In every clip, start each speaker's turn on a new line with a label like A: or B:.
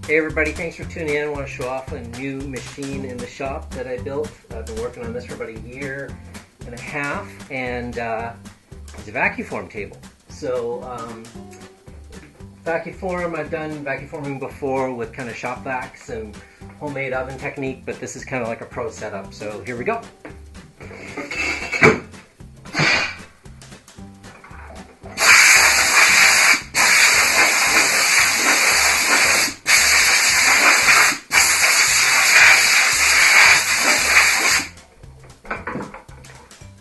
A: Hey everybody, thanks for tuning in. I want to show off a new machine in the shop that I built. I've been working on this for about a year and a half, and it's a Vacuform table. So Vacuform, I've done Vacuforming before with kind of shop vacs and homemade oven technique, but this is kind of like a pro setup. So here we go.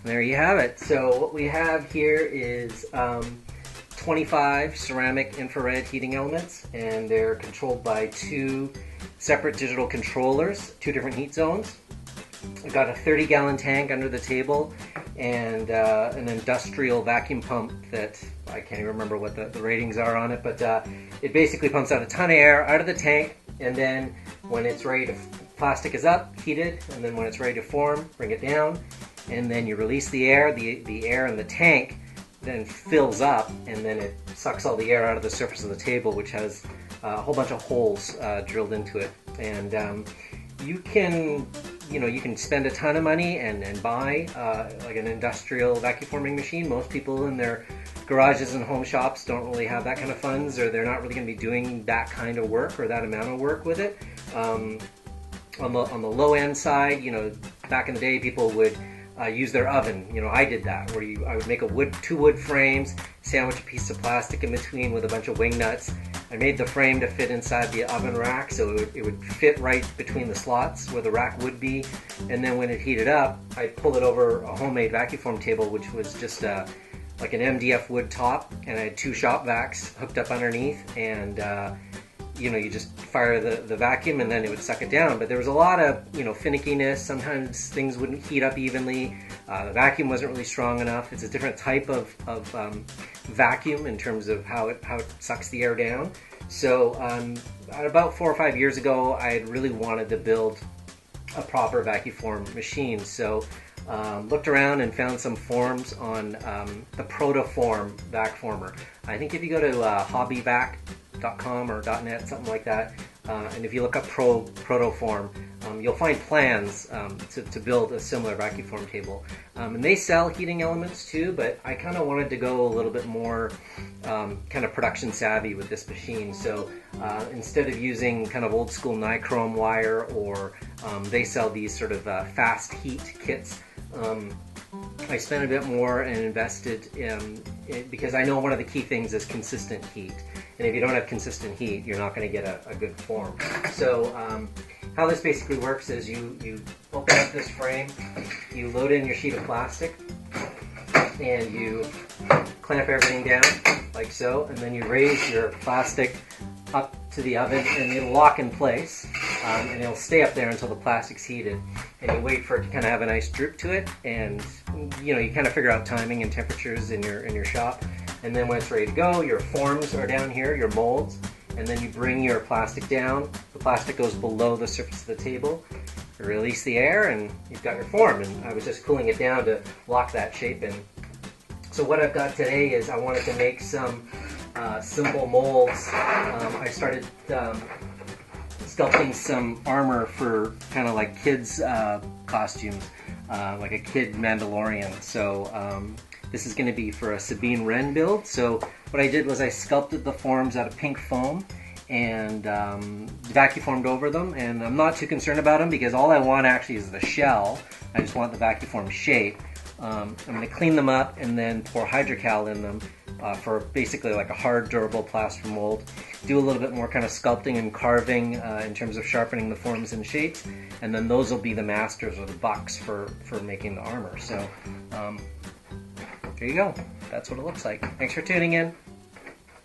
A: There you have it. So what we have here is 25 ceramic infrared heating elements, and they're controlled by two separate digital controllers, two different heat zones. I've got a 30-gallon tank under the table and an industrial vacuum pump that I can't even remember what the ratings are on it, but it basically pumps out a ton of air out of the tank, and then when it's ready to, plastic is up, heated, and then when it's ready to form, bring it down. And then you release the air, the air in the tank then fills up, and then it sucks all the air out of the surface of the table, which has a whole bunch of holes drilled into it. And you can spend a ton of money and buy like an industrial vacuforming machine. Most people in their garages and home shops don't really have that kind of funds, or they're not really going to be doing that kind of work or that amount of work with it. On the low end side, back in the day, people would use their oven. I did that, where I would make two wood frames, sandwich a piece of plastic in between with a bunch of wing nuts. I made the frame to fit inside the oven rack, so it would fit right between the slots where the rack would be. And then when it heated up, I'd pull it over a homemade Vacuform table, which was just like an MDF wood top, and I had two shop vacs hooked up underneath, and you just fire the vacuum and then it would suck it down. But there was a lot of finickiness. Sometimes things wouldn't heat up evenly. The vacuum wasn't really strong enough. It's a different type of vacuum in terms of how it sucks the air down. So about 4 or 5 years ago, I had really wanted to build a proper Vacuform machine. So looked around and found some forms on the Protoform vac former. I think if you go to hobbyvac.com or .net, something like that, and if you look up Protoform, you'll find plans to build a similar Vacuform table. And they sell heating elements too, but I kind of wanted to go a little bit more kind of production savvy with this machine. So instead of using kind of old school nichrome wire, or they sell these sort of fast heat kits, I spent a bit more and invested in it, because I know one of the key things is consistent heat. And if you don't have consistent heat, you're not going to get a good form. So how this basically works is you open up this frame, you load in your sheet of plastic, and you clamp everything down like so, and then you raise your plastic up to the oven, and it'll lock in place, and it'll stay up there until the plastic's heated, and you wait for it to kind of have a nice droop to it, and you kind of figure out timing and temperatures in your shop. And then when it's ready to go, your forms are down here, your molds, and then you bring your plastic down. The plastic goes below the surface of the table. You release the air, and you've got your form. And I was just cooling it down to lock that shape in. So what I've got today is I wanted to make some simple molds. I started sculpting some armor for kind of like kids' costumes, like a kid Mandalorian. So this is going to be for a Sabine Wren build. So what I did was I sculpted the forms out of pink foam and Vacuformed over them. And I'm not too concerned about them, because all I want actually is the shell. I just want the Vacuform shape. I'm going to clean them up and then pour hydrocal in them for basically like a hard, durable plaster mold. Do a little bit more kind of sculpting and carving in terms of sharpening the forms and shapes. And then those will be the masters or the bucks for making the armor. So there you go. That's what it looks like. Thanks for tuning in.